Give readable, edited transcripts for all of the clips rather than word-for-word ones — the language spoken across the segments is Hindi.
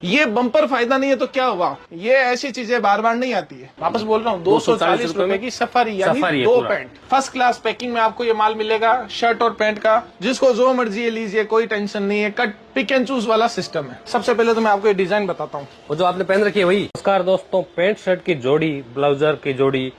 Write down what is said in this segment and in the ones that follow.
ये बम्पर फायदा नहीं है तो क्या हुआ, ये ऐसी चीजें बार बार नहीं आती है। वापस बोल रहा हूँ, 240 रुपए की सफारी यानी दो पैंट, फर्स्ट क्लास पैकिंग में आपको ये माल मिलेगा, शर्ट और पैंट का। जिसको जो मर्जी लीजिए, कोई टेंशन नहीं है, कट पिक एंड चूज वाला सिस्टम है। सबसे पहले तो मैं आपको ये डिजाइन बताता हूँ, वो जो आपने पहन रखी है वही। नमस्कार दोस्तों, पैंट शर्ट की जोड़ी, ब्लाउजर की जोड़ी,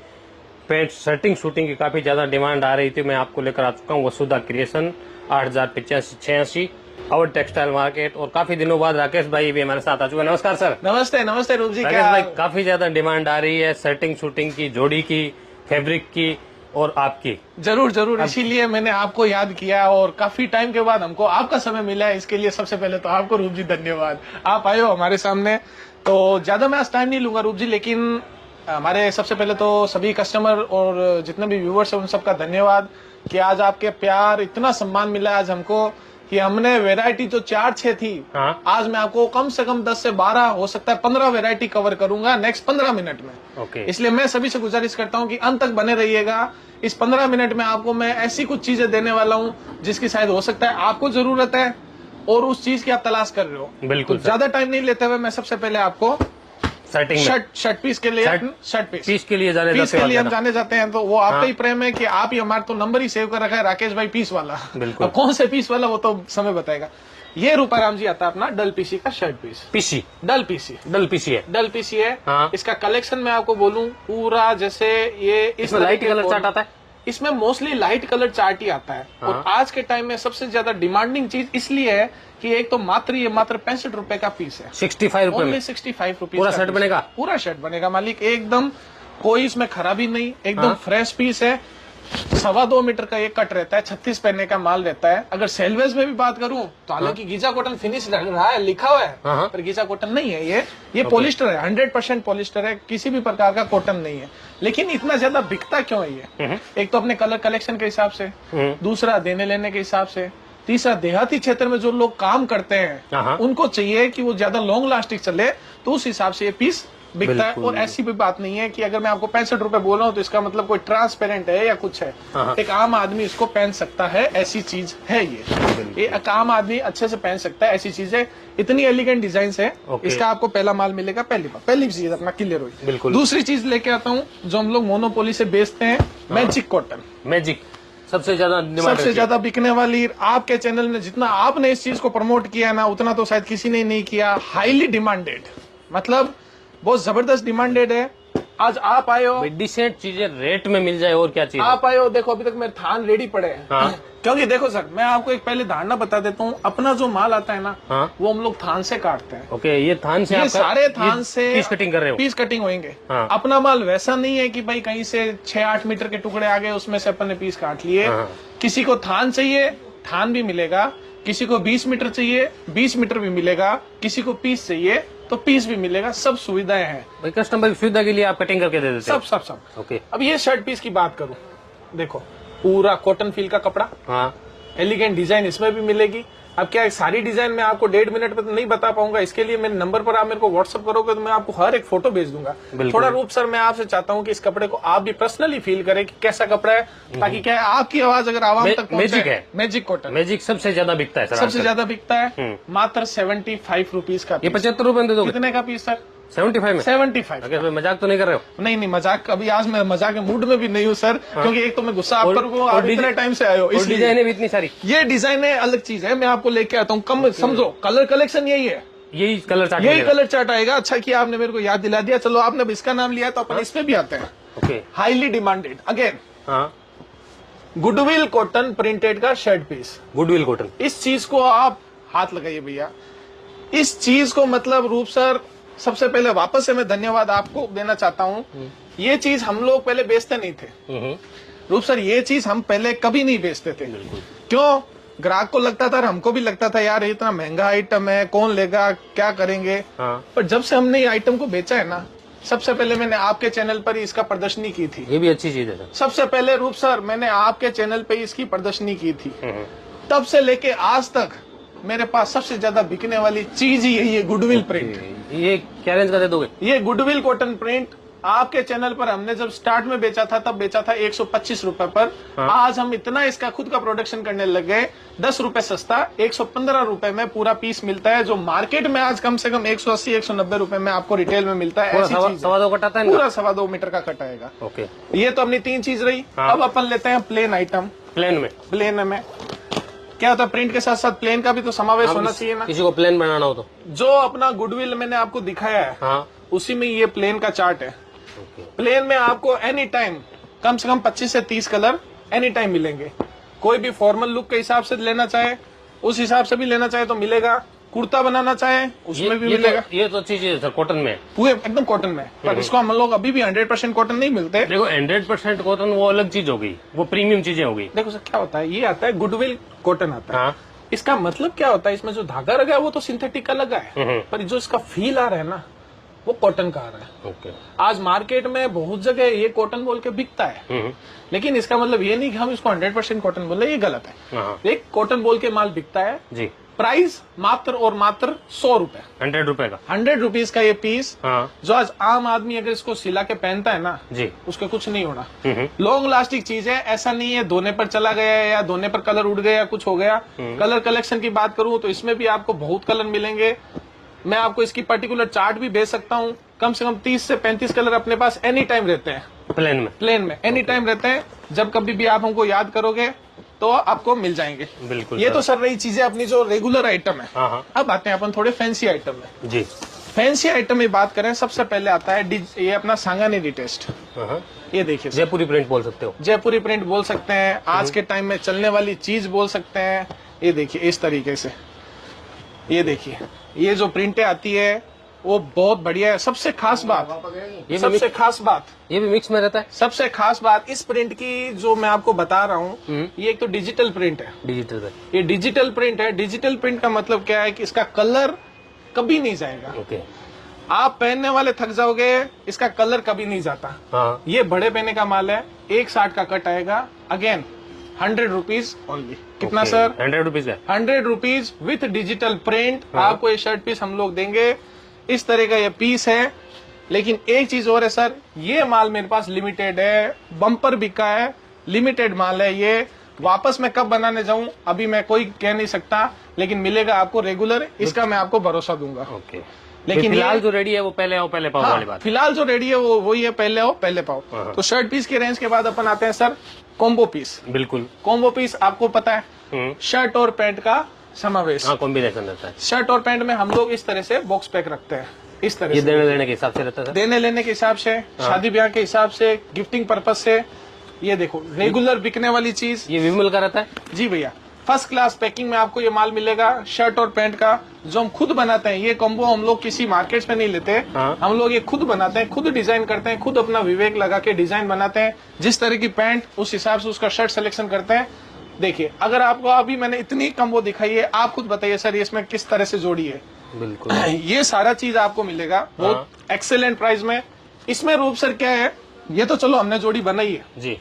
पैंट शर्टिंग शूटिंग की काफी ज्यादा डिमांड आ रही थी। मैं आपको लेकर आ चुका हूँ वसुधा क्रिएशन, 808586 और टेक्सटाइल मार्केट। और काफी दिनों बाद राकेश भाई भी हमारे साथ आ चुके हैं। नमस्कार सर। नमस्ते नमस्ते रूप जी। राकेश भाई, काफी ज्यादा डिमांड आ रही है शर्टिंग शूटिंग की, जोड़ी की, फैब्रिक की और आपकी। जरूर जरूर, इसीलिए मैंने आपको याद किया और काफी टाइम के बाद हमको आपका समय मिला है। इसके लिए सबसे पहले तो आपको रूप जी धन्यवाद, आप आए हो हमारे सामने। तो ज्यादा मैं आज टाइम नहीं लूंगा रूप जी, लेकिन हमारे सबसे पहले तो सभी कस्टमर और जितने भी व्यूवर्स हैं उन सबका धन्यवाद कि आज आपके प्यार, इतना सम्मान मिला आज हमको कि हमने वैरायटी जो 4-6 थी, आज मैं आपको कम से कम 10 से 12 हो सकता है 15 वैरायटी कवर करूंगा नेक्स्ट 15 मिनट में। इसलिए मैं सभी से गुजारिश करता हूं कि अंत तक बने रहिएगा। इस 15 मिनट में आपको मैं ऐसी कुछ चीजें देने वाला हूं जिसकी शायद हो सकता है आपको जरूरत है और उस चीज की आप तलाश कर रहे हो। बिल्कुल। तो ज्यादा टाइम नहीं लेते हुए मैं सबसे पहले आपको शर्ट पीस के लिए पीस के लिए हम जाने जाते हैं। तो वो आपका ही प्रेम है कि आप ही हमारा तो नंबर ही सेव कर रखा है, राकेश भाई पीस वाला। बिल्कुल। अब कौन से पीस वाला वो तो समय बताएगा। ये रूपाराम जी आता है अपना डल पीसी का शर्ट पीस। डल पीसी है। इसका कलेक्शन मैं आपको बोलूं पूरा, जैसे ये इस लाइट कलर चार्ट आता है, इसमें मोस्टली लाइट कलर चार्ट ही आता है। और आज के टाइम में सबसे ज्यादा डिमांडिंग चीज इसलिए है कि एक तो ये मात्र 65 रुपए का पीस है। 65 रुपए में 65 रुपीज पूरा शर्ट बनेगा। पूरा शर्ट बनेगा मालिक, एकदम कोई इसमें खराबी नहीं, एकदम फ्रेश पीस है। 2.25 मीटर का ये कट रहता है, 36 पहनने का माल रहता है। अगर सेलवेज में भी बात करूं तो हालांकि गीजा कॉटन फिनिश लग रहा है, लिखा हुआ है, पर गीजा कॉटन नहीं है। ये पॉलिस्टर है, 100% पॉलिस्टर है, किसी भी प्रकार का कॉटन नहीं है। लेकिन इतना ज्यादा बिकता क्यों है ये? एक तो अपने कलर कलेक्शन के हिसाब से, दूसरा देने लेने के हिसाब से, तीसरा देहाती क्षेत्र में जो लोग काम करते हैं उनको चाहिए कि वो ज्यादा लॉन्ग लास्टिंग चले, तो उस हिसाब से ये पीस बिकता है। और ऐसी भी बात नहीं है कि अगर मैं आपको 65 रुपए बोल रहा हूँ तो इसका मतलब कोई ट्रांसपेरेंट है या कुछ है। एक आम आदमी इसको पहन सकता है, ऐसी चीज है ये एक आम आदमी अच्छे से पहन सकता है, ऐसी चीज है। इतनी एलिगेंट डिजाइन है। इसका आपको पहला माल मिलेगा, पहली चीज अपना क्लियर हुई। दूसरी चीज लेके आता हूँ जो हम लोग मोनोपोली से बेचते हैं, मैजिक कॉटन। सबसे ज्यादा बिकने वाली। आपके चैनल में जितना आपने इस चीज को प्रमोट किया है ना, उतना तो शायद किसी ने नहीं किया। हाईली डिमांडेड, मतलब बहुत जबरदस्त डिमांडेड है। आज आप आए हो, डिसेंट चीजें रेट में मिल जाए और क्या चाहिए। आप आए हो, देखो अभी तक मेरे थान रेडी पड़े हैं। क्योंकि देखो सर, मैं आपको एक पहले धारणा बता देता हूँ, अपना जो माल आता है ना, वो हम लोग थान से काटते हैं। ओके, ये थान से, ये सारे थान से पीस कटिंग कर रहे हो, पीस कटिंग होंगे। अपना माल वैसा नहीं है कि भाई कहीं से 6-8 मीटर के टुकड़े आ गए, उसमें से अपन ने पीस काट लिए। किसी को थान चाहिए, थान भी मिलेगा। किसी को 20 मीटर चाहिए, 20 मीटर भी मिलेगा। किसी को पीस चाहिए तो पीस भी मिलेगा। सब सुविधाएं हैं भाई, कस्टमर की सुविधा के लिए आप कटिंग करके दे देते हैं। सब। ओके। अब ये शर्ट पीस की बात करूं, देखो पूरा कॉटन फील का कपड़ा, एलिगेंट डिजाइन इसमें भी मिलेगी। अब क्या है, सारी डिजाइन मैं आपको 1.5 मिनट में तो नहीं बता पाऊंगा। इसके लिए मेरे नंबर पर आप मेरे को व्हाट्सअप करोगे तो मैं आपको हर एक फोटो भेज दूंगा। थोड़ा रूप सर, मैं आपसे चाहता हूँ कि इस कपड़े को आप भी पर्सनली फील करें कि कैसा कपड़ा है, ताकि क्या है आपकी आवाज अगर आवाम तक पहुंचे। मैजिक कॉटन, मैजिक सबसे ज्यादा बिकता है सर, सबसे ज्यादा बिकता है। मात्र 75 रुपीज का। ये 75 रुपए दे दो। कितने का पीस सर? 75 में। 75। मजाक तो नहीं कर रहे हो? नहीं, मजाक अभी आज मैं मजाक के मूड में भी नहीं हूँ सर। क्योंकि एक तो मैं गुस्सा आप पर हूँ, आप इतने टाइम से आए हो, इसलिए डिजाइन भी इतनी सारी। ये डिजाइन है, अलग चीज है, मैं आपको लेके आता हूँ। कम समझो, कलर कलेक्शन यही है, यही कलर चार्ट आएगा। अच्छा किया आपने मेरे को याद दिला दिया। चलो आपने इसका नाम लिया तो अपन इसमें भी आते हैं। Highly demanded again, goodwill cotton printed का शर्ट पीस। गुडविल कॉटन, इस चीज को आप हाथ लगाइए भैया। इस चीज को मतलब रूप सर, सबसे पहले वापस से मैं धन्यवाद आपको देना चाहता हूँ। ये चीज हम लोग पहले बेचते नहीं थे रूप सर, ये चीज हम पहले कभी नहीं बेचते थे। क्यों? ग्राहक को लगता था, हमको भी लगता था यार इतना महंगा आइटम है, कौन लेगा, क्या करेंगे। पर जब से हमने ये आइटम को बेचा है ना, सबसे पहले मैंने आपके चैनल पर ही इसका प्रदर्शनी की थी। ये भी अच्छी चीज है सर। सबसे पहले रूप सर मैंने आपके चैनल पे इसकी प्रदर्शनी की थी। तब से लेके आज तक मेरे पास सबसे ज्यादा बिकने वाली चीज ही यही है, गुडविल प्रिंट। ये क्या रेंज का दे दोगे? ये गुडविल कॉटन प्रिंट आपके चैनल पर हमने जब स्टार्ट में बेचा था तब बेचा था 125 रुपए पर। आज हम इतना इसका खुद का प्रोडक्शन करने लग गए, 10 रुपए सस्ता 115 रुपए में पूरा पीस मिलता है, जो मार्केट में आज कम से कम 180-190 रुपए में आपको रिटेल में मिलता है। ऐसी चीज सवा 2 कट आता है पूरा 2.25 मीटर का कट आएगा। ओके, ये तो अपनी 3 चीज रही। अब अपन लेते हैं प्लेन आइटम। प्लेन में क्या होता है, प्रिंट के साथ साथ प्लेन का भी तो समावेश होना चाहिए ना। किसी को प्लेन बनाना हो तो जो अपना गुडविल मैंने आपको दिखाया है, हाँ, उसी में ये प्लेन का चार्ट है। प्लेन में आपको एनी टाइम कम से कम 25 से 30 कलर एनी टाइम मिलेंगे। कोई भी फॉर्मल लुक के हिसाब से लेना चाहे उस हिसाब से भी लेना चाहे तो मिलेगा, कुर्ता बनाना चाहे उसमें भी मिलेगा। ये तो अच्छी चीज है सर, कॉटन में पूरे एकदम कॉटन में। पर इसको हम लोग अभी भी 100% कॉटन नहीं मिलते। देखो 100% कॉटन वो अलग चीज हो गई, वो प्रीमियम चीजें हो गई। देखो सर क्या होता है, ये आता है गुडविल कॉटन आता है। हाँ, इसका मतलब क्या होता है, इसमें जो धागा लगा है वो तो सिंथेटिक का लगा है, पर जो इसका फील आ रहा है ना वो कॉटन का आ रहा है। ओके, आज मार्केट में बहुत जगह ये कॉटन बोल के बिकता है, लेकिन इसका मतलब ये नहीं कि हम इसको 100% कॉटन बोले, ये गलत है। एक कॉटन बोल के माल बिकता है जी। प्राइस मात्र और मात्र 100 रुपए, 100 रुपए का, 100 रुपीज का ये पीस। हाँ, जो आज आम आदमी अगर इसको सिला के पहनता है ना जी, उसके कुछ नहीं होना। लॉन्ग लास्टिक चीज है, ऐसा नहीं है धोने पर चला गया या धोने पर कलर उड़ गया या कुछ हो गया। कलर कलेक्शन की बात करूं तो इसमें भी आपको बहुत कलर मिलेंगे। मैं आपको इसकी पर्टिकुलर चार्ट भी भेज सकता हूं। कम से कम 30 से 35 कलर अपने पास एनी टाइम रहते हैं। प्लेन में एनी टाइम रहते हैं। जब कभी भी आप हमको याद करोगे तो आपको मिल जाएंगे। बिल्कुल। ये तो सर रही चीजें अपनी जो रेगुलर आइटम है। हाँ। अब आते हैं अपन थोड़े फैंसी आइटम में। जी, फैंसी आइटम में बात करें, सबसे पहले आता है ये अपना सांगानेरी टेस्ट। ये देखिए जयपुरी प्रिंट बोल सकते हो, जयपुरी प्रिंट बोल सकते हैं, आज के टाइम में चलने वाली चीज बोल सकते हैं। ये देखिए इस तरीके से, ये देखिए ये जो प्रिंटें आती है वो बहुत बढ़िया है। सबसे खास बात, ये भी मिक्स में रहता है। सबसे खास बात इस प्रिंट की जो मैं आपको बता रहा हूँ, ये एक तो डिजिटल प्रिंट है। ये डिजिटल प्रिंट है। डिजिटल प्रिंट का मतलब क्या है कि इसका कलर कभी नहीं जाएगा। ओके, आप पहनने वाले थक जाओगे, इसका कलर कभी नहीं जाता। हाँ, ये बड़े पहने का माल है। 160 का कट आएगा। Again 100 rupees only. कितना सर? 100 रुपीज है। 100 रुपीज विथ डिजिटल प्रिंट। आपको ये शर्ट पीस हम लोग देंगे। इस तरह का ये पीस है। लेकिन एक चीज और है सर, ये माल मेरे पास लिमिटेड है, बम्पर बिका है, लिमिटेड माल है। ये वापस मैं कब बनाने जाऊं अभी मैं कोई कह नहीं सकता, लेकिन मिलेगा आपको रेगुलर, इसका मैं आपको भरोसा दूंगा। ओके, लेकिन फिलहाल जो रेडी है वो पहले आओ पहले पाओ वाली बात। फिलहाल जो रेडी है वो वही है, पहले आओ पहले पाओ। तो शर्ट पीस के रेंज के बाद अपन आते हैं सर कॉम्बो पीस। बिल्कुल, कॉम्बो पीस आपको पता है शर्ट और पैंट का समावेश। हाँ, कॉम्बिनेशन रहता है। शर्ट और पैंट में हम लोग इस तरह से बॉक्स पैक रखते हैं। इस तरह ये से देने लेने के हिसाब से रहता है, देने लेने के हिसाब से, शादी ब्याह के हिसाब से, गिफ्टिंग पर्पज से। ये देखो रेगुलर बिकने वाली चीज। ये विमल का रहता है जी भैया, फर्स्ट क्लास पैकिंग में आपको ये माल मिलेगा। शर्ट और पैंट का जो हम खुद बनाते हैं, ये कॉम्बो हम लोग किसी मार्केट में नहीं लेते। हम लोग ये खुद बनाते हैं, खुद डिजाइन करते हैं, खुद अपना विवेक लगा के डिजाइन बनाते हैं। जिस तरह की पैंट उस हिसाब से उसका शर्ट सिलेक्शन करते हैं। देखिए अगर आपको अभी मैंने इतनी कॉम्बो दिखाई है, आप खुद बताइए सर इसमें किस तरह से जोड़ी है। बिल्कुल, ये सारा चीज आपको मिलेगा बहुत एक्सेलेंट प्राइस में। इसमें रूप सर क्या है, ये तो चलो हमने जोड़ी बनाई है जी,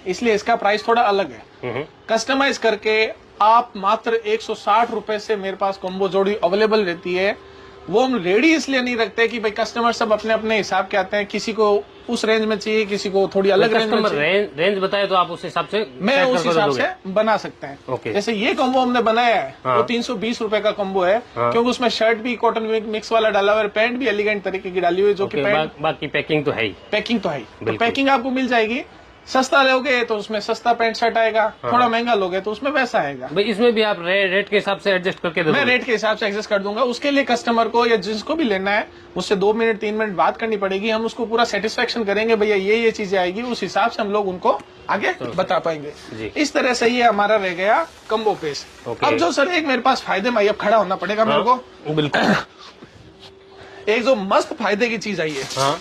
इसलिए इसका प्राइस थोड़ा अलग है। कस्टमाइज करके आप मात्र 160 रुपए से मेरे पास कॉम्बो जोड़ी अवेलेबल रहती है। वो हम रेडी इसलिए नहीं रखते कि भाई कस्टमर सब अपने अपने हिसाब के आते हैं, किसी को उस रेंज में चाहिए, किसी को थोड़ी अलग रेंज में चाहिए। रेंज बताए तो आप उस हिसाब से मैं उस हिसाब से बना सकते हैं। ओके, जैसे ये कॉम्बो हमने बनाया है वो 320 रुपए का कॉम्बो है, क्योंकि उसमें शर्ट भी कॉटन मिक्स वाला डाला हुआ है, पैंट भी एलिगेंट तरीके की डाली हुई है, जो कि बाकी पैकिंग तो है ही। पैकिंग तो है ही, तो पैकिंग आपको मिल जाएगी। सस्ता लोगे तो उसमें सस्ता पैंट शर्ट आएगा, थोड़ा महंगा लोगे तो उसमें वैसा आएगा। भाई इसमें भी आप रेट के हिसाब से एडजस्ट करके दे। मैं रेट के हिसाब से एडजस्ट कर दूंगा। उसके लिए कस्टमर को या जिसको भी लेना है उससे 2 मिनट 3 मिनट बात करनी पड़ेगी। हम उसको पूरा सेटिस्फेक्शन करेंगे, भैया ये चीजें आएगी, उस हिसाब से हम लोग उनको आगे बता पाएंगे। इस तरह से ये हमारा रह गया कम्बो पेस। अब जो सर एक मेरे पास फायदे में अब खड़ा होना पड़ेगा मेरे को। बिल्कुल, एक जो मस्त फायदे की चीज आई है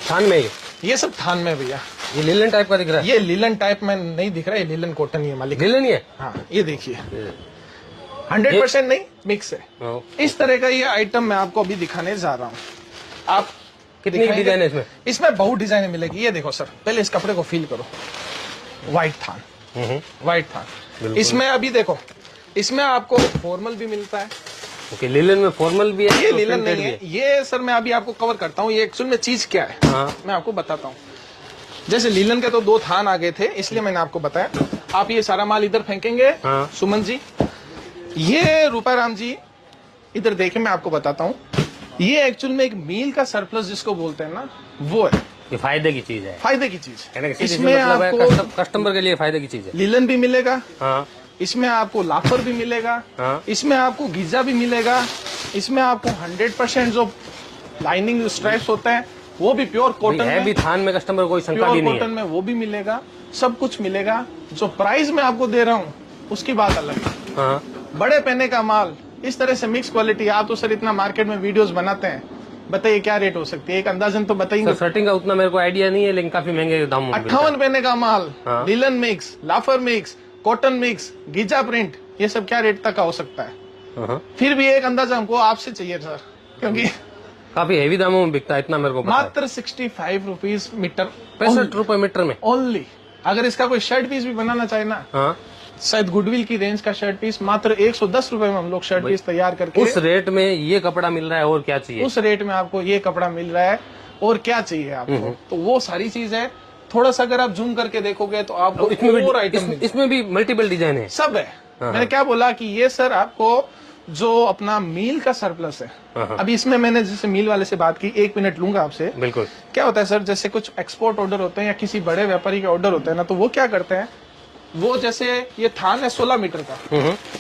थान में, ये सब थान में भैया। ये लिलन टाइप का दिख रहा है। ये लिलन टाइप में नहीं दिख रहा है, ये लिलन कॉटन ही है मालिक। लिलन ही है। हाँ ये देखिए 100% नहीं मिक्स है। इस तरह का ये आइटम मैं आपको अभी दिखाने जा रहा हूँ। आप कितनी डिजाइन है इसमें? इसमें बहुत डिजाइन मिलेगी। ये देखो सर, पहले इस कपड़े को फील करो। व्हाइट थान, व्हाइट थान। इसमें अभी देखो, इसमें आपको फॉर्मल भी मिलता है, ओके, लिलन में फॉर्मल भी है, ये तो लीलन printed नहीं भी है, ये सर मैं अभी आपको कवर करता हूँ, ये एक्चुअल में चीज क्या है हाँ। मैं आपको बताता हूँ। जैसे लीलन के तो 2 थान आ गए थे, इसलिए मैंने आपको बताया। आप ये सारा माल इधर फेंकेंगे हाँ। सुमन जी, ये रूपाराम जी इधर देखिए, मैं आपको बताता हूँ। ये एक्चुअल में एक मील का सरप्लस जिसको बोलते हैं ना, वो है, ये फायदे की चीज है, फायदे की चीज। कहने का सीधे इसमें मतलब है आपको कस्टमर के लिए फायदे की चीज है। लीलन भी मिलेगा, हाँ इसमें आपको लाफर भी मिलेगा, हाँ। इसमें आपको गीजा भी मिलेगा, इसमें आपको 100% जो लाइनिंग स्ट्राइप्स होता है वो भी प्योर कॉटन है में, भी थान में, कस्टमर कोई शंका प्योर भी नहीं कॉटन है। में वो भी मिलेगा, सब कुछ मिलेगा। जो प्राइस मैं आपको दे रहा हूँ उसकी बात अलग है। हाँ बड़े पहने का माल इस तरह से मिक्स क्वालिटी, आप तो सर इतना मार्केट में वीडियोस बनाते हैं, बताइए क्या रेट हो सकती है, एक अंदाजन तो बताएंगे। सर शर्टिंग का उतना मेरे को आइडिया नहीं है, लेकिन काफी महंगे दाम में मिलता है। 58 पहने का माल, हाँ। लीलन मिक्स, लाफर मिक्स, कॉटन मिक्स, गीजा प्रिंट, ये सब क्या रेट तक का हो सकता है? हाँ। फिर भी एक अंदाजा हमको आपसे चाहिए सर, क्योंकि काफी हेवी दामों में बिकता है, इतना मेरे को पता है। मात्र 65 रुपीज मीटर, 65 रुपए मीटर में ओनली। अगर इसका कोई शर्ट पीस भी बनाना चाहे ना, हाँ। शायद गुडविल की रेंज का शर्ट पीस मात्र 110 रुपए में हम लोग शर्ट पीस तैयार करके, उस रेट में ये कपड़ा मिल रहा है, और क्या चाहिए? उस रेट में आपको ये कपड़ा मिल रहा है, और क्या चाहिए आपको? तो वो सारी चीज है। थोड़ा सा अगर आप जूम करके देखोगे तो आपको इसमें और भी आइटम इसमें भी मल्टीपल डिजाइन है। सब है। मैंने क्या बोला कि ये सर आपको जो अपना मील का सरप्लस है, अभी इसमें मैंने जैसे मील वाले से बात की, 1 मिनट लूंगा आपसे। बिल्कुल। क्या होता है सर, जैसे कुछ एक्सपोर्ट ऑर्डर होते हैं या किसी बड़े व्यापारी के ऑर्डर होते हैं ना, तो वो क्या करते हैं, वो जैसे ये थान है 16 मीटर का,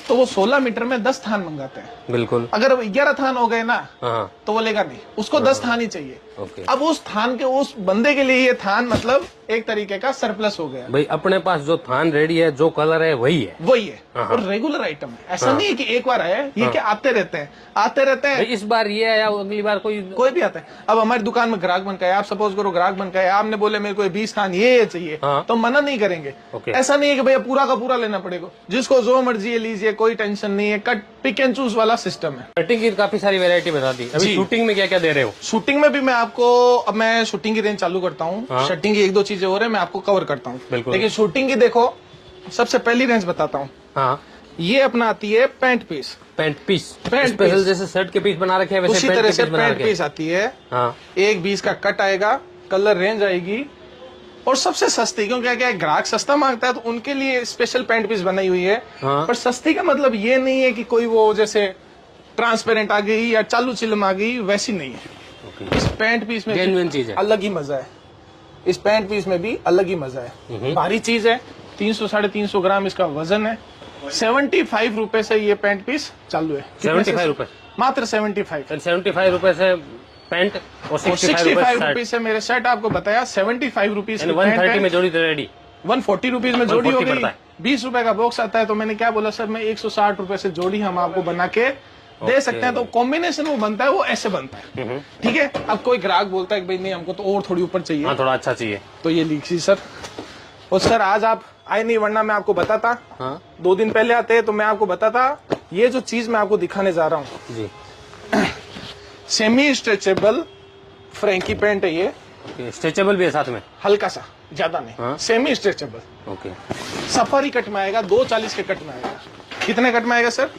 तो वो 16 मीटर में 10 थान मंगाते हैं। बिल्कुल। अगर 11 थान हो गए ना, हाँ। तो वो लेगा नहीं, उसको 10 थान ही चाहिए। ओके। अब उस थान के उस बंदे के लिए ये थान मतलब एक तरीके का सरप्लस हो गया, भाई अपने पास जो थान रेडी है, जो कलर है वही है, वही है, और रेगुलर आइटम है। ऐसा नहीं है कि एक बार आया, ये क्या आते रहते हैं, आते रहते भाई हैं। इस बार ये आया, अगली बार कोई भी आता है। अब हमारी दुकान में ग्राहक बन गए, आप सपोज करो ग्राहक बन गए, आपने बोले मेरे को 20 थान ये चाहिए, हाँ। तो मना नहीं करेंगे। ओके। ऐसा नहीं है कि भैया पूरा का पूरा लेना पड़ेगा, जिसको जो मर्जी है लीजिए, कोई टेंशन नहीं है। कट पिक एंड चूज वाला सिस्टम है। कटिंग की काफी सारी वैरायटी बता दी। अभी जी। शूटिंग में क्या क्या दे रहे हो? शूटिंग में भी मैं आपको, अब मैं शूटिंग की रेंज चालू करता हूँ। हाँ। शूटिंग की 1-2 चीजें और है, मैं आपको कवर करता हूँ। बिल्कुल। लेकिन शूटिंग की देखो, सबसे पहली रेंज बताता हूँ। हाँ। ये अपना आती है pant piece, pant piece, pant special piece. जैसे शर्ट के पीस बना रखे हैं, वैसे उसी पैंट तरह के से पीस बना पैंट रखे हैं। पीस आती है। हाँ। 1-20 का कट आएगा, कलर रेंज आएगी, और सबसे सस्ती, क्योंकि क्या है, ग्राहक सस्ता मांगता है तो उनके लिए स्पेशल पैंट पीस बनाई हुई है। हाँ। पर सस्ती का मतलब ये नहीं है कि कोई वो जैसे ट्रांसपेरेंट आ गई या चालू चिलम आ गई, वैसी नहीं है। ओके। इस पैंट पीस में जेन्युइन चीज है। अलग ही मजा है, इस पैंट पीस में भी अलग ही मजा है। भारी चीज है, 300-350 ग्राम इसका वजन है। 75 रुपए से ये पैंट पीस चालू है। 75 रुपए, मात्र 75। 75 रुपए से पैंट, और 65 65 रुपए रुपीज से मेरे शर्ट आपको बताया, 75 रुपीज 130 में जोड़ी रेडी। 140 रुपीज में जोड़ी हो 140 गई। पड़ता है। 20 रुपए का बॉक्स आता है, तो मैंने क्या बोला सर, मैं 160 रुपए से जोड़ी हम आपको बना के दे सकते हैं। तो कॉम्बिनेशन वो बनता है, वो ऐसे बनता है। ठीक है। अब कोई ग्राहक बोलता है कि भाई नहीं हमको तो और थोड़ी ऊपर चाहिए, हाँ, थोड़ा अच्छा चाहिए, तो ये लीजिए सर। और सर आज आप आए नहीं, वरना मैं आपको बताता। हाँ 2 दिन पहले आते तो मैं आपको बताता। ये जो चीज मैं आपको दिखाने जा रहा हूँ, जी। सेमी स्ट्रेचेबल फ्रैंकी पैंट है ये। ओके, स्ट्रेचेबल भी है साथ में? हल्का सा, ज्यादा नहीं। हाँ। Semi stretchable, okay. Safari cut में आएगा, 240 के कट में आएगा। कितने कट में आएगा सर?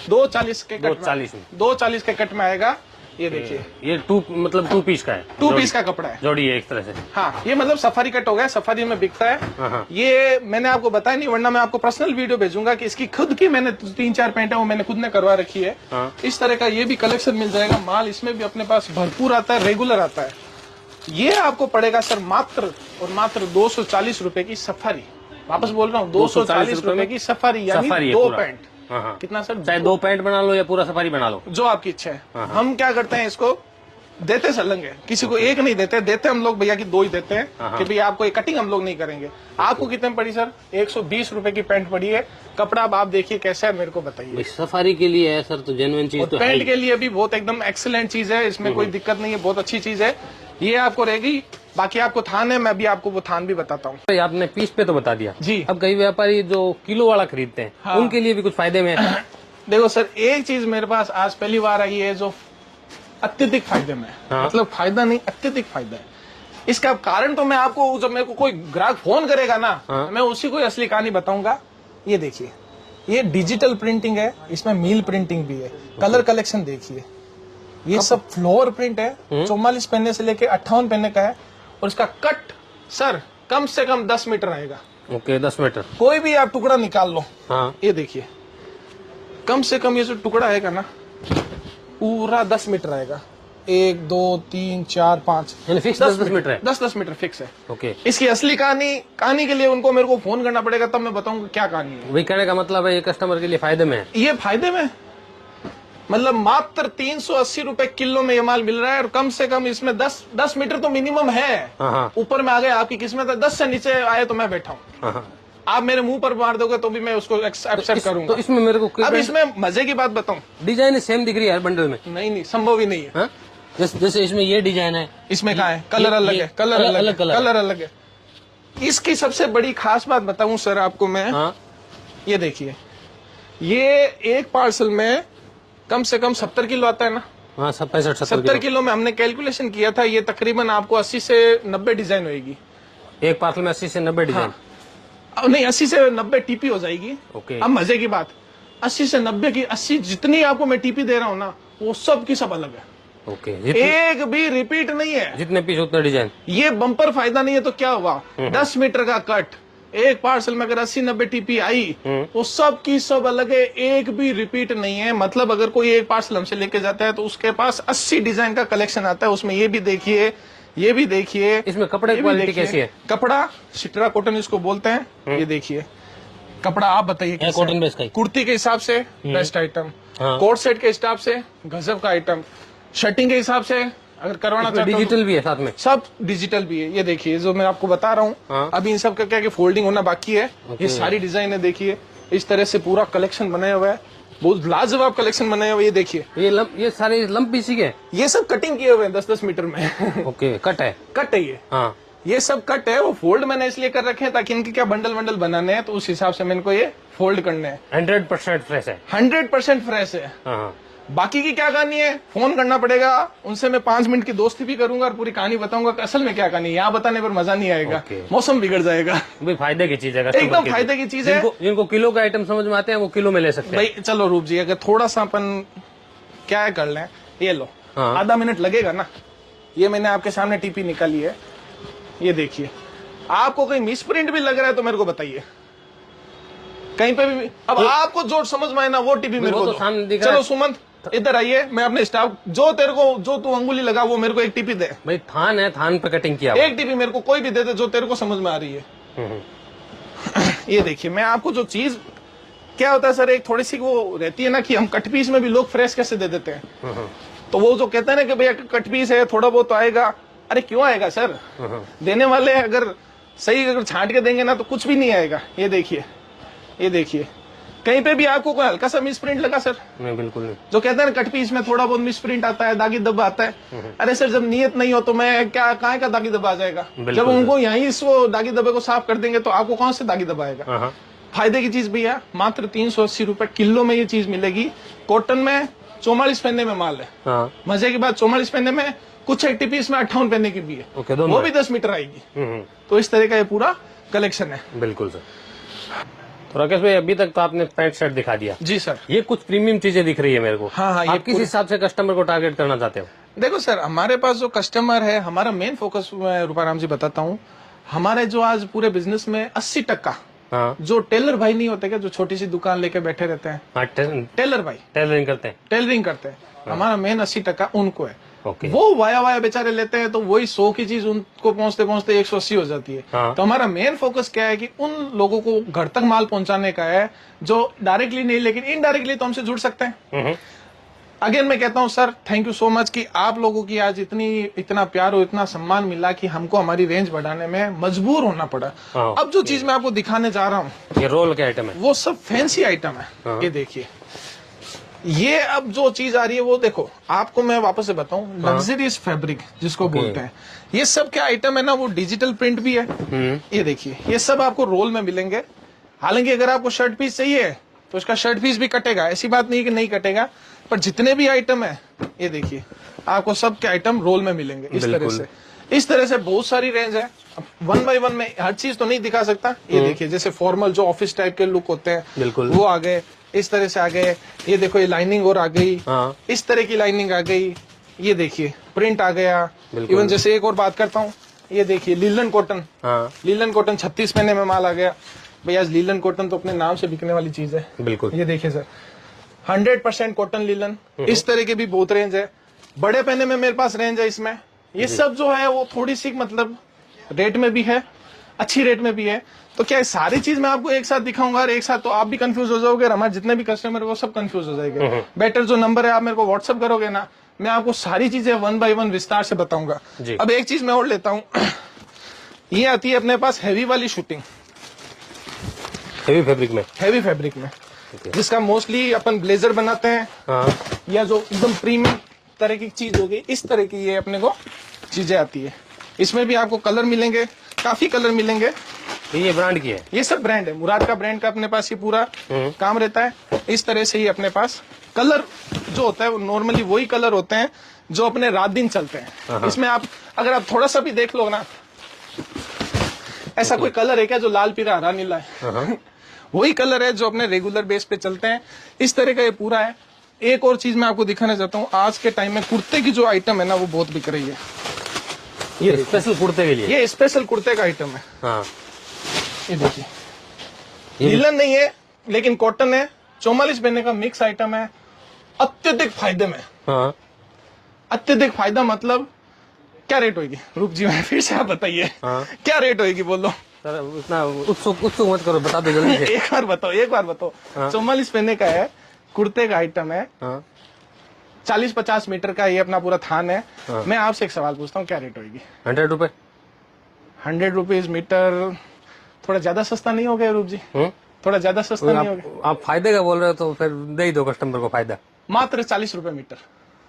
240 के कट 240 में। 240 के कट में आएगा। ये देखिए, ये मतलब 2 पीस का है, 2 पीस का कपड़ा है। जोड़ी है एक तरह से। हाँ, ये मतलब सफारी कट हो गया, सफारी में बिकता हाँ। है। ये मैंने आपको बताया नहीं, वरना मैं आपको पर्सनल वीडियो भेजूंगा कि इसकी खुद की मैंने 3-4 पैंट है, वो मैंने खुद ने करवा रखी है। हाँ। इस तरह का ये भी कलेक्शन मिल जाएगा। माल इसमें भी अपने पास भरपूर आता है, रेगुलर आता है। ये आपको पड़ेगा सर मात्र और मात्र 240 रुपए की सफारी। वापस बोल रहा हूँ, 240 रुपए की सफारी, यानी सफारी है 2 पूरा। पैंट। हाँ। कितना सर? चाहे 2 पैंट बना लो या पूरा सफारी बना लो, जो आपकी इच्छा है। हम क्या करते हैं, इसको देते सलंगे, किसी को एक नहीं देते, देते हम लोग भैया की 2 ही देते हैं कि भैया आपको एक कटिंग हम लोग नहीं करेंगे। आपको कितने में पड़ी सर? 120 रुपए की पैंट पड़ी है। कपड़ा अब आप देखिए कैसा है, मेरे को बताइए। सफारी के लिए है सर, तो जेन्युइन चीज तो है पैंट ही। के लिए भी बहुत एकदम एक्सीलेंट चीज है, इसमें कोई दिक्कत नहीं है, बहुत अच्छी चीज है। ये आपको रहेगी। बाकी आपको थान है, मैं भी आपको वो थान भी बताता हूँ। भाई आपने पीस पे तो बता दिया जी। अब कई व्यापारी जो किलो वाला खरीदते हैं, हाँ। उनके लिए भी कुछ फायदे में है? देखो सर, एक चीज मेरे पास आज पहली बार आई है जो अत्यधिक फायदे में है। हाँ। मतलब फायदा नहीं, अत्यधिक फायदा है। इसका कारण तो मैं आपको, जब मेरे को कोई ग्राहक फोन करेगा ना, हाँ। मैं उसी को असली कहानी बताऊंगा। ये देखिए, ये डिजिटल प्रिंटिंग है, इसमें मील प्रिंटिंग भी है। कलर कलेक्शन देखिए, ये सब फ्लोर प्रिंट है। 44 पन्ने से लेके 58 पन्ने का है। और इसका कट सर कम से कम 10 मीटर आएगा। Okay 10 metre. कोई भी आप टुकड़ा निकाल लो। हाँ ये देखिए, कम से कम ये जो टुकड़ा आएगा ना पूरा 10 मीटर आएगा। 1 2 3 4 5 यानी फिक्स 10 मीटर है। 10 मीटर फिक्स है। ओके, इसकी असली कहानी के लिए उनको मेरे को फोन करना पड़ेगा, तब मैं बताऊंगा क्या कहानी है। वही कहने का मतलब है ये कस्टमर के लिए फायदे में है। ये फायदे में मतलब मात्र 380 रुपए किलो में ये माल मिल रहा है। और कम से कम इसमें 10 मीटर तो मिनिमम है। हाँ हाँ ऊपर में आ गए आपकी किस्मत है, 10 से नीचे आए तो मैं बैठा हूँ। हाँ हाँ। आप मेरे मुंह पर मार दोगे तो भी मैं उसको एक्सेप्ट करूंगा। तो इसमें मेरे को अब इसमें मजे की बात बताऊं, डिजाइन सेम दिख रही है हर बंडल में। नहीं संभव ही नहीं है। हाँ? जैसे इसमें ये डिजाइन है, इसमें कहाँ है? कलर अलग है, कलर अलग है, कलर अलग है। इसकी सबसे बड़ी खास बात बताऊं सर आपको मैं, हाँ ये देखिए, ये एक पार्सल में कम से कम 70 किलो आता है ना। हाँ 65-70 70 किलो में हमने कैलकुलेशन किया था, ये तकरीबन आपको 80 से 90 डिजाइन होगी। एक पार्सल में 80 से 90 डिजाइन। अब नहीं, 80 से 90 टीपी हो जाएगी। ओके। अब मजे की बात, 80 से 90 की 80 जितनी आपको मैं टीपी दे रहा हूँ ना, वो सब की सब अलग है। ओके, एक भी रिपीट नहीं है। जितने पीस उतने डिजाइन। ये बम्पर फायदा नहीं है तो क्या हुआ? 10 मीटर का कट एक पार्सल में अगर 80-90 टीपी आई, वो सब की सब अलग है, एक भी रिपीट नहीं है। मतलब अगर कोई एक पार्सल हमसे लेके जाता है तो उसके पास 80 डिजाइन का कलेक्शन आता है। उसमें ये भी देखिए, ये भी देखिए। इसमें कपड़े की क्वालिटी कैसी है? कपड़ा शिट्रा कॉटन इसको बोलते हैं। ये देखिए कपड़ा, आप बताइए कैसा है? कॉटन बेस का ही। कुर्ती के हिसाब से बेस्ट आइटम, हाँ। कोट सेट के हिसाब से गजब का आइटम, शर्टिंग के हिसाब से अगर करवाना चाहते हो डिजिटल भी है साथ में, सब डिजिटल भी है। ये देखिए जो मैं आपको बता रहा हूँ। हाँ। अभी इन सब का क्या कि फोल्डिंग होना बाकी है। ये सारी डिजाइन है, देखिए इस तरह से पूरा कलेक्शन बनाया हुआ है। बहुत लाजवाब कलेक्शन बनाया हुआ है। ये देखिए, ये सारे लंप पीसी के। ये सब कटिंग किए हुए हैं 10-10 मीटर में। ओके, कट है। कट है ये। हाँ ये सब कट है। वो फोल्ड मैंने इसलिए कर रखे हैं ताकि इनके क्या बंडल बनाने हैं, तो उस हिसाब से मैंने को ये फोल्ड करने हैं। 100% फ्रेश है। 100% फ्रेश है। हाँ हाँ। बाकी की क्या कहानी है, फोन करना पड़ेगा उनसे। मैं 5 मिनट की दोस्ती भी करूंगा और पूरी कहानी बताऊंगा कि असल में क्या कहानी है। यहाँ बताने पर मजा नहीं आएगा, मौसम बिगड़ जाएगा। भाई फायदे की चीज है, कस्टमर एकदम के लिए। फायदे की चीज है। जिनको किलो का आइटम समझ में आते हैं वो किलो में ले सकते हैं। भाई चलो रूप जी, अगर थोड़ा सा अपन क्या है कर लें, ये लो। हाँ। आधा मिनट लगेगा ना। ये मैंने आपके सामने टीपी निकाली है, ये देखिए। आपको कहीं मिस प्रिंट भी लग रहा है तो मेरे को बताइए, कहीं पे भी। अब आपको जो समझ में आए ना वो टीपी मेरे को तो दो। सामने दिख रहा चलो है। सुमंत इधर आइए, मैं अपने स्टाफ जो तू अंगुली लगा वो मेरे को एक टीपी दे। भाई थान है, थान पे कटिंग किया हुआ। एक टीपी मेरे को कोई भी दे दे जो तेरे को समझ में आ रही है। ये देखिए, मैं आपको जो चीज क्या होता है सर, एक थोड़ी सी वो रहती है ना कि हम कट पीस में भी लोग फ्रेश कैसे दे देते हैं। तो वो जो कहते हैं ना कि भैया कट पीस है थोड़ा बहुत तो आएगा, अरे क्यों आएगा सर? देने वाले अगर सही अगर छांट के देंगे ना तो कुछ भी नहीं आएगा। ये देखिए, ये देखिए, कहीं पे भी आपको कोई हल्का सा मिस प्रिंट लगा सर? नहीं, बिल्कुल नहीं। जो कहते हैं ना कट पीस में थोड़ा बहुत मिस प्रिंट आता है, दागी धब्बा आता है। अरे सर जब नियत नहीं हो तो मैं क्या कहाँ का दागी धब्बा आ जाएगा? जब उनको यहीं इसको दागी धब्बे को साफ कर देंगे तो आपको कौन से दागी धब्बा आएगा? फायदे की चीज भैया, मात्र 380 रुपए किलो में ये चीज मिलेगी। कॉटन में 44 पन्ने में माल है। हाँ। मजे की बात, 44 पन्ने में कुछ 80 पीस में 58 पन्ने की भी है। ओके, वो भी 10 मीटर आएगी। तो इस तरह का ये पूरा कलेक्शन है। बिल्कुल सर। तो राकेश भाई अभी तक तो आपने पैंट शर्ट दिखा दिया। जी सर। ये कुछ प्रीमियम चीजें दिख रही है मेरे को। हाँ, ये आप किस हिसाब से कस्टमर को टारगेट करना चाहते हो? देखो सर, हमारे पास जो कस्टमर है, हमारा मेन फोकस मैं रूपाराम जी बताता हूँ। हमारे जो आज पूरे बिजनेस में 80% हाँ। जो टेलर भाई नहीं होते क्या, जो छोटी सी दुकान लेके बैठे रहते हैं, हाँ, टेलर भाई टेलरिंग करते हैं। टेलरिंग करते हैं, हमारा मेन 80% उनको है। ओके। वो वाया बेचारे लेते हैं तो वही 100 की चीज उनको पहुंचते पहुंचते 180 हो जाती है। हाँ। तो हमारा मेन फोकस क्या है कि उन लोगों को घर तक माल पहुंचाने का है जो डायरेक्टली नहीं लेकिन इनडायरेक्टली तो हमसे जुड़ सकते हैं। अगेन मैं कहता हूं sir, thank you so much कि आप लोगों की आज इतना प्यार और इतना सम्मान मिला कि हमको हमारी रेंज बढ़ाने में मजबूर होना पड़ा। हाँ। अब जो चीज मैं आपको दिखाने जा रहा हूँ ये रोल के आइटम है, वो सब फैंसी आइटम है। हाँ। ये देखिए, ये अब जो चीज आ रही है वो देखो, आपको मैं वापस से बताऊं, लग्जरियस फैब्रिक जिसको बोलते हैं, ये सब क्या आइटम है ना, वो डिजिटल प्रिंट भी है। ये देखिए, ये सब आपको रोल में मिलेंगे। हालांकि अगर आपको शर्ट पीस चाहिए तो इसका शर्ट पीस भी कटेगा, ऐसी बात नहीं कि नहीं कटेगा, पर जितने भी आइटम है ये देखिए आपको सब के आइटम रोल में मिलेंगे इस तरह से। इस तरह से बहुत सारी रेंज है। वन बाय वन में हर चीज तो नहीं दिखा सकता। ये देखिए, जैसे फॉर्मल जो ऑफिस टाइप के लुक होते हैं, बिल्कुल वो आ गए, इस तरह से आ गए। ये देखो, ये लाइनिंग और आ गई, हाँ इस तरह की लाइनिंग आ गई। ये देखिए, प्रिंट आ गया। इवन जैसे एक और बात करता हूँ, ये देखिए लिलन कॉटन। हाँ लीलन कॉटन 36 महीने में माल आ गया। भैया लीलन कॉटन तो अपने नाम से बिकने वाली चीज है। बिल्कुल। ये देखिए सर, 100% कॉटन लीलन। इस तरह की भी बहुत रेंज है। बड़े पहने में मेरे पास रेंज है इसमें। ये सब जो है वो थोड़ी सी मतलब रेट में भी है, अच्छी रेट में भी है। तो क्या सारी चीज मैं आपको एक साथ दिखाऊंगा और एक साथ, तो आप भी कंफ्यूज हो जाओगे और हमारे जितने भी कस्टमर है वो सब कंफ्यूज हो जाएंगे। बेटर जो नंबर है, आप मेरे को व्हाट्सअप करोगे ना, मैं आपको सारी चीजें वन बाय वन विस्तार से बताऊंगा। अब एक चीज मैं और लेता हूँ, ये आती है अपने पास हैवी वाली शूटिंग, हेवी फैब्रिक में, हैवी फैब्रिक में, जिसका मोस्टली अपन ब्लेजर बनाते हैं। हाँ या जो एकदम प्रीमियम तरह की चीज होगी, इस तरह की ये अपने को चीजें आती है। इसमें भी आपको कलर मिलेंगे, काफी कलर मिलेंगे। ये ब्रांड की है, ये सब ब्रांड है, मुराद का ब्रांड का अपने पास ये पूरा काम रहता है। इस तरह से ही अपने पास कलर जो होता है वो नॉर्मली वही कलर होते हैं जो अपने रात दिन चलते हैं। इसमें आप अगर आप थोड़ा सा भी देख लो ना, ऐसा कोई कलर है क्या जो लाल पीला हरा नीला है? वही कलर है जो अपने रेगुलर बेस पे चलते हैं। इस तरह का ये पूरा है। एक और चीज मैं आपको दिखाना चाहता हूँ, आज के टाइम में कुर्ते की जो आइटम है ना वो बहुत बिक रही है। ये स्पेशल कुर्ते के लिए, ये स्पेशल कुर्ते का आइटम है। हाँ ये देखिए, लीलन नहीं है लेकिन कॉटन है, 44 महीने का मिक्स आइटम है, अत्यधिक फायदे में। हाँ अत्यधिक फायदा मतलब क्या रेट होगी? रूप जी मैं फिर से आप बताइए, हाँ क्या रेट होगी बोलो सर, उतना उत्सुक मत करो, बता दो जल्दी से। एक बार बताओ। हाँ। 44 महीने का है, कुर्ते का आइटम है, हाँ 40-50 मीटर का ये अपना पूरा थान है। मैं आपसे एक सवाल पूछता हूँ, क्या रेट होगी? 100 रुपए। 100 रुपीज मीटर थोड़ा ज्यादा सस्ता नहीं हो गया रूप जी? थोड़ा ज्यादा सस्ता नहीं हो गया? आप फायदे का बोल रहे हो तो फिर दे ही दो कस्टमर को फायदा। मात्र 40 रुपए मीटर,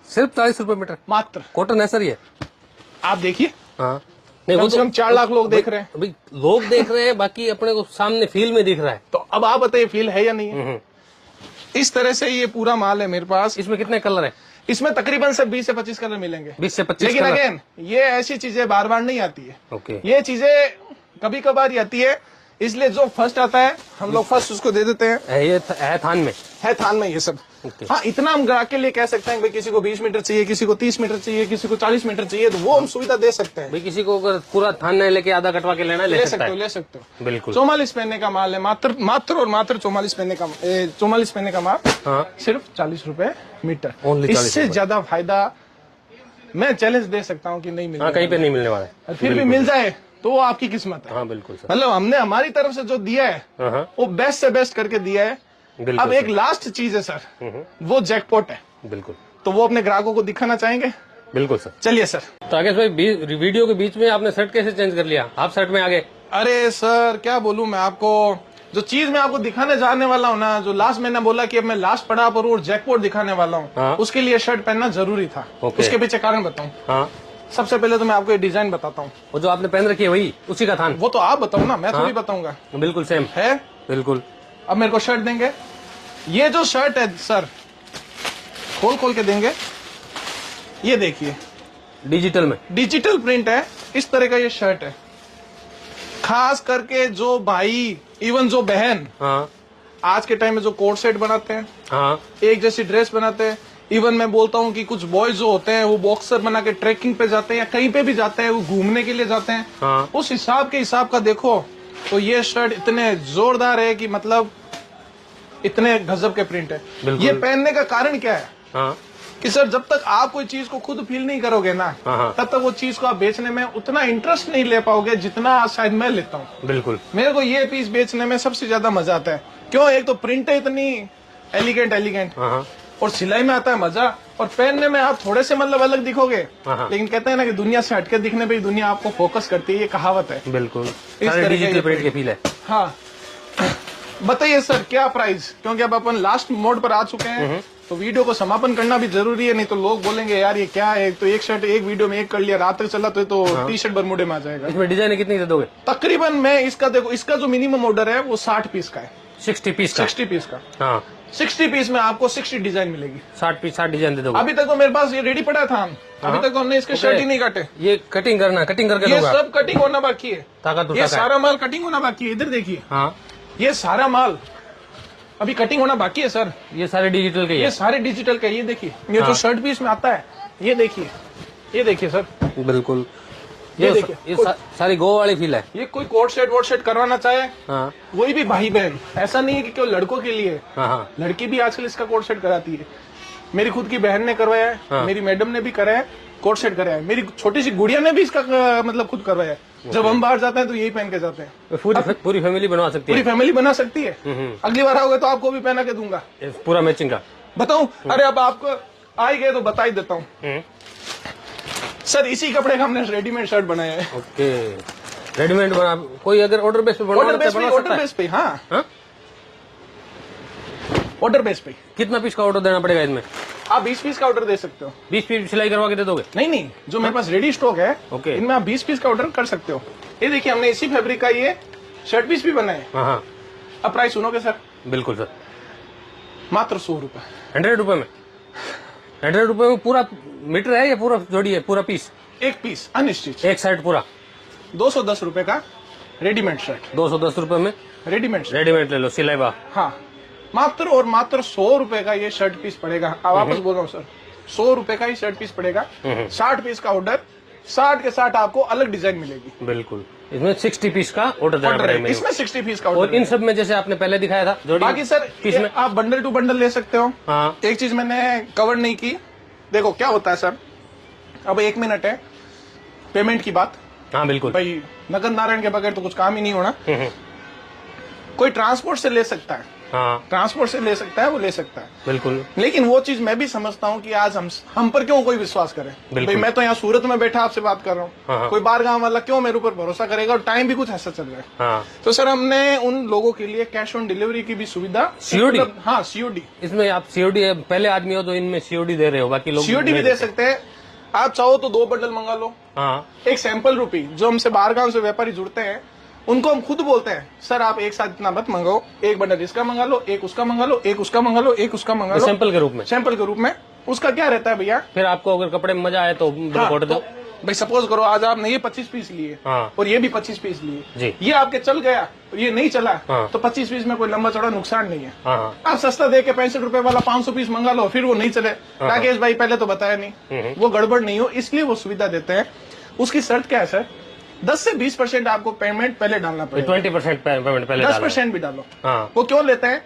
सिर्फ 40 रुपए मीटर मात्र। कॉटन है सर ये? आप देखिए, हाँ नहीं, कम वो से तो कम 4 लाख लोग देख रहे हैं। अभी लोग देख रहे हैं, बाकी अपने को सामने फील में दिख रहा है। तो अब आप बताइए फील है या नहीं है? इस तरह से ये पूरा माल है मेरे पास। इसमें कितने कलर है? इसमें तकरीबन से 20 से 25 कलर मिलेंगे। 20 से 25 लेकिन कलर। अगेन ये ऐसी चीजें बार बार नहीं आती है। ओके। ये चीजें कभी कभार ही आती है, इसलिए जो फर्स्ट आता है हम लोग फर्स्ट उसको दे देते हैं। ये है थान में, है थान में ये सब। ओके। हाँ, इतना हम ग्राहक के लिए कह सकते हैं कि भाई किसी को 20 मीटर चाहिए, किसी को 30 मीटर चाहिए, किसी को 40 मीटर चाहिए, तो वो हम सुविधा दे सकते हैं। भाई किसी को अगर पूरा थान नहीं लेके आधा कटवा के लेना, ले सकता है। ले सकते हो। बिल्कुल। 44 पहनने का माल है, मात्र और मात्र 44 पहनने का माल, हाँ सिर्फ 40 रुपए मीटर। Only 40 इससे ज्यादा फायदा मैं चैलेंज दे सकता हूँ कि नहीं मिलेगा। हाँ, कहीं पे नहीं मिलने वाला है। और फिर भी मिल जाए तो वो आपकी किस्मत है। हाँ बिल्कुल सर। मतलब हमने हमारी तरफ से जो दिया है हाँ वो बेस्ट से बेस्ट करके दिया है। बिल्कुल। अब एक लास्ट चीज है सर, वो जैकपॉट है, बिल्कुल तो वो अपने ग्राहकों को दिखाना चाहेंगे। बिल्कुल सर। चलिए सर। तो राकेश भाई, वीडियो के बीच में आपने शर्ट कैसे चेंज कर लिया? आप शर्ट में आ गए। अरे सर क्या बोलूं मैं आपको, जो चीज मैं आपको दिखाने जाने वाला हूँ ना, जो लास्ट मैंने बोला कि अब मैं लास्ट पड़ाव पर और जैकपॉट दिखाने वाला हूँ, हाँ। उसके लिए शर्ट पहनना जरूरी था। ओके। उसके पीछे कारण बताऊं? हाँ, सबसे पहले तो मैं आपको ये डिजाइन बताता हूँ। वो जो आपने पहन रखी है वही उसी का थान? वो तो आप बताओ ना, मैं थोड़ी बताऊंगा। बिल्कुल सेम है। बिल्कुल। अब मेरे को शर्ट देंगे, ये जो शर्ट है सर, खोल के देंगे। ये देखिए, डिजिटल में, डिजिटल प्रिंट है, इस तरह का ये शर्ट है। खास करके जो भाई, इवन जो बहन हाँ आज के टाइम में जो कोट सेट बनाते हैं, हाँ एक जैसी ड्रेस बनाते हैं, इवन मैं बोलता हूँ कि कुछ बॉयज जो होते हैं वो बॉक्सर बना के ट्रैकिंग पे जाते हैं या कहीं पे भी जाते हैं, वो घूमने के लिए जाते हैं, हाँ। उस हिसाब का देखो तो ये शर्ट इतने जोरदार है कि मतलब इतने गजब के प्रिंट है। बिल्कुल। ये पहनने का कारण क्या है हाँ कि सर जब तक आप कोई चीज को खुद फील नहीं करोगे ना, हाँ। तब तक वो चीज को आप बेचने में उतना इंटरेस्ट नहीं ले पाओगे जितना शायद मैं लेता हूँ। बिल्कुल। मेरे को ये पीस बेचने में सबसे ज्यादा मजा आता है। क्यों? एक तो प्रिंट है इतनी एलिगेंट, हाँ और सिलाई में आता है मजा, और पहनने में आप थोड़े से मतलब अलग दिखोगे, हाँ। लेकिन कहते हैं ना कि दुनिया से हटके दिखने पे ही दुनिया आपको फोकस करती है, ये कहावत है। बिल्कुल। तरह सारे के डिजिटल ये प्रिंट के फील है। हाँ, बताइए सर क्या प्राइस? क्योंकि अब अपन लास्ट मोड पर आ चुके हैं, तो वीडियो को समापन करना भी जरूरी है, नहीं तो लोग बोलेंगे यार ये क्या है, तो एक शर्ट एक वीडियो में एक कर लिया, रात तक चला तो टी शर्ट बरमूडे में आ जाएगा। इसमें डिजाइन कितनी दे दोगे? तकरीबन मैं इसका देखो, इसका जो मिनिमम ऑर्डर है वो 60 पीस का है। 60 पीस का? 60 पीस का। हाँ 60 पीस में आपको 60 डिजाइन मिलेगी। 60 पीस 60 डिजाइन दे दोगे? अभी तक तो मेरे पास ये रेडी पड़ा था, अभी तक तो हमने इसके शर्ट ही नहीं काटे। ये कटिंग करके ये दूंगा। सब कटिंग होना बाकी है, ताकत ये उठा सारा माल कटिंग होना बाकी है। इधर देखिए, हाँ, ये सारा माल अभी कटिंग होना बाकी है सर। ये सारे डिजिटल के ही ये है। सारे डिजिटल का, ये देखिए, ये जो शर्ट पीस में आता है, ये देखिए सर, बिल्कुल। ये देखिए, ये सारी गो वाली फील है। ये कोई कोट सेट वोट सेट करवाना चाहे, हाँ कोई भी भाई बहन, ऐसा नहीं है कि केवल लड़कों के लिए। हाँ हाँ, लड़की भी आजकल इसका कोट सेट कराती है। मेरी खुद की बहन ने करवाया है, हाँ। मेरी मैडम ने भी कराया है, कोट सेट कराया है। मेरी छोटी सी गुड़िया ने भी इसका मतलब खुद करवाया है। जब हम बाहर जाते हैं तो यही पहन के जाते हैं। पूरी फैमिली बनवा सकती पूरी है। फैमिली बना सकती है। अगली बार आओगे तो आपको भी पहना के दूंगा। पूरा मैचिंग का बताऊं? अरे अब आपको आ ही गए तो बता ही देता हूँ सर। इसी कपड़े का हमने रेडीमेड शर्ट बनाया है। ओके, रेडीमेड बना। कोई अगर ऑर्डर बेस पे बनवाना ऑर्डर है तो बना बेस सकता है। पे, हाँ, हाँ? ऑर्डर बेस पे। कितना पीस का ऑर्डर देना पड़ेगा इसमें? आप 20 पीस का ऑर्डर दे सकते हो। 20 पीस सिलाई करवा के दे दोगे? नहीं, जो मेरे पास रेडी स्टॉक है, ओके। इनमें आप 20 पीस का ऑर्डर कर सकते हो। ये देखिए, हमने इसी फैब्रिक का ये शर्ट पीस भी बनाए। हाँ हाँ, अब प्राइस सुनोगे सर? बिल्कुल सर। मात्र 100 रुपए। 100 रुपए में? 100 रुपए में पूरा मीटर है या पूरा जोड़ी है? पूरा पीस? एक पीस अनस्टिच, एक साइड पूरा 210 रुपए का रेडीमेड शर्ट। 210 रुपए में रेडीमेड शर्ट, रेडीमेड ले लो, सिलाई बा। हाँ, मात्र और मात्र 100 रुपए का ये शर्ट पीस पड़ेगा। अब वापस बोल रहा हूँ सर, 100 रुपए का ही शर्ट पीस पड़ेगा। 60 पीस का ऑर्डर, 60 के 60 आपको अलग डिजाइन मिलेगी। बिल्कुल। इसमें 60 पीस का ऑर्डर देना ऑर्डर है, पड़ेगा। इसमें 60 पीस का और ऑर्डर। इन सब में जैसे आपने पहले दिखाया था जोड़ी, बाकी सर किस में? आप बंडल टू बंडल ले सकते हो। हाँ एक चीज मैंने कवर नहीं की। देखो क्या होता है सर, अब 1 मिनट है पेमेंट की बात। हाँ बिल्कुल। भाई नगद नारायण के बगैर तो कुछ काम ही नहीं होना। कोई ट्रांसपोर्ट से ले सकता है, हाँ ट्रांसपोर्ट से ले सकता है, वो ले सकता है। बिल्कुल। लेकिन वो चीज मैं भी समझता हूँ कि आज हम पर क्यों कोई विश्वास करे। भाई मैं तो यहाँ सूरत में बैठा आपसे बात कर रहा हूँ, हाँ। कोई बाहर गांव वाला क्यों मेरे ऊपर भरोसा करेगा। और टाइम भी कुछ ऐसा चल रहा है। हाँ, तो सर हमने उन लोगों के लिए कैश ऑन डिलीवरी की भी सुविधा, COD? हाँ COD, इसमें आप COD पहले आदमी हो तो इनमें COD दे रहे हो, बाकी लोग COD भी नहीं दे सकते हैं। आप चाहो तो 2 बंडल मंगा लो। हाँ एक सैंपल रूपी जो हमसे बाहर गांव से व्यापारी जुड़ते हैं, उनको हम खुद बोलते हैं सर आप एक साथ इतना मत मंगाओ, एक बंडल इसका मंगा लो, एक उसका मंगा लो, एक उसका मंगा लो, एक उसका मंगा लो, सैंपल के रूप में। सैंपल के रूप में। उसका क्या रहता है भैया, फिर आपको अगर कपड़े में मजा आए तो हाँ, ऑर्डर दो। भाई सपोज करो आज आपने ये 25 पीस लिए, हाँ और ये भी 25 पीस लिए, जी। ये आपके चल गया और ये नहीं चला, हाँ। तो 25 पीस में कोई लंबा चौड़ा नुकसान नहीं है। हाँ हाँ, आप सस्ता दे के 65 रुपए वाला 500 पीस मंगा लो, फिर वो नहीं चले, राकेश भाई पहले तो बताया नहीं, वो गड़बड़ नहीं हो, इसलिए वो सुविधा देते हैं। उसकी शर्त क्या है सर, 10 से 20% आपको पेमेंट पहले डालना पड़ेगा। 20% पेमेंट पहले डालो। 10% भी डालो। हाँ, वो क्यों लेते हैं,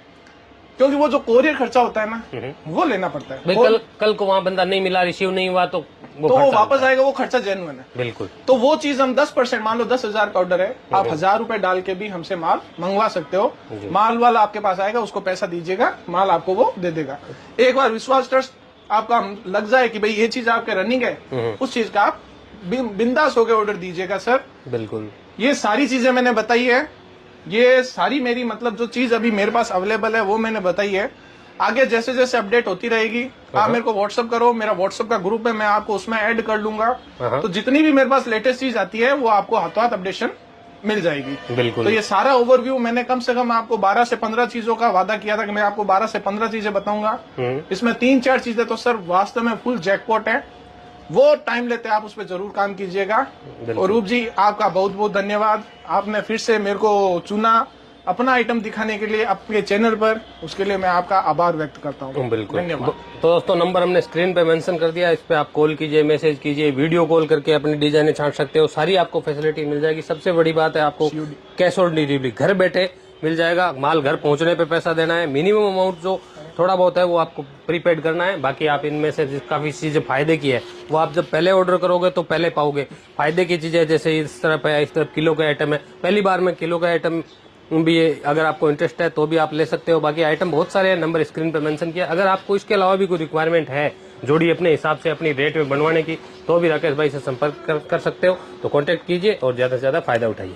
क्योंकि वो जो कोरियर खर्चा होता है ना, वो लेना पड़ता है। भाई कल को वहाँ बंदा नहीं मिला, रिसीव नहीं हुआ तो वो तो वो खर्चा वापस आएगा, वो खर्चा जेन्युइन है। बिल्कुल। तो वो चीज हम 10%, मान लो 10,000 का ऑर्डर है, आप 1,000 रुपए डाल के भी हमसे माल मंगवा सकते हो। माल वाला आपके पास आएगा, उसको पैसा दीजिएगा, माल आपको वो दे देगा। एक बार विश्वास ट्रस्ट आपका लग जाए कि भाई ये चीज आपके रनिंग है, उस चीज का आप बिंदास होकर ऑर्डर दीजिएगा सर। बिल्कुल। ये सारी चीजें मैंने बताई है, ये सारी मेरी मतलब जो चीज अभी मेरे पास अवेलेबल है वो मैंने बताई है। आगे जैसे जैसे अपडेट होती रहेगी आप मेरे को व्हाट्सअप करो, मेरा व्हाट्सअप का ग्रुप है, मैं आपको उसमें ऐड कर लूंगा। तो जितनी भी मेरे पास लेटेस्ट चीज आती है वो आपको हाथों हाथ अपडेशन मिल जाएगी। बिल्कुल। तो ये सारा ओवरव्यू मैंने कम से कम आपको 12 से 15 चीजों का वादा किया था कि मैं आपको 12 से 15 चीजें बताऊंगा। इसमें 3-4 चीजें तो सर वास्तव में फुल जैकपॉट है, वो टाइम लेते आप उस पर जरूर काम कीजिएगा। और रूप जी आपका बहुत बहुत धन्यवाद, आपने फिर से मेरे को चुना अपना आइटम दिखाने के लिए आपके चैनल पर, उसके लिए मैं आपका आभार व्यक्त करता हूँ। बिल्कुल। धन्यवाद। तो दोस्तों नंबर हमने स्क्रीन पे मेंशन कर दिया, इस पे आप कॉल कीजिए, मैसेज कीजिए, वीडियो कॉल करके अपनी डिजाइने छांट सकते हो, सारी आपको फैसिलिटी मिल जाएगी। सबसे बड़ी बात है आपको कैश ऑन डिलीवरी घर बैठे मिल जाएगा, माल घर पहुंचने पे पैसा देना है, मिनिमम अमाउंट जो थोड़ा बहुत है वो आपको प्रीपेड करना है, बाकी आप इनमें से काफी चीजें फायदे की है वो आप जब पहले ऑर्डर करोगे तो पहले पाओगे। फायदे की चीजें जैसे इस तरफ है, इस तरफ किलो का आइटम है, पहली बार में किलो का आइटम भी अगर आपको इंटरेस्ट है तो भी आप ले सकते हो। बाकी आइटम बहुत सारे हैं, नंबर स्क्रीन पर मेंशन किया। अगर आपको इसके अलावा भी कोई रिक्वायरमेंट है जोड़ी अपने हिसाब से अपनी रेट में बनवाने की, तो भी राकेश भाई से संपर्क कर सकते हो। तो कांटेक्ट कीजिए और ज्यादा से ज्यादा फायदा उठाइए।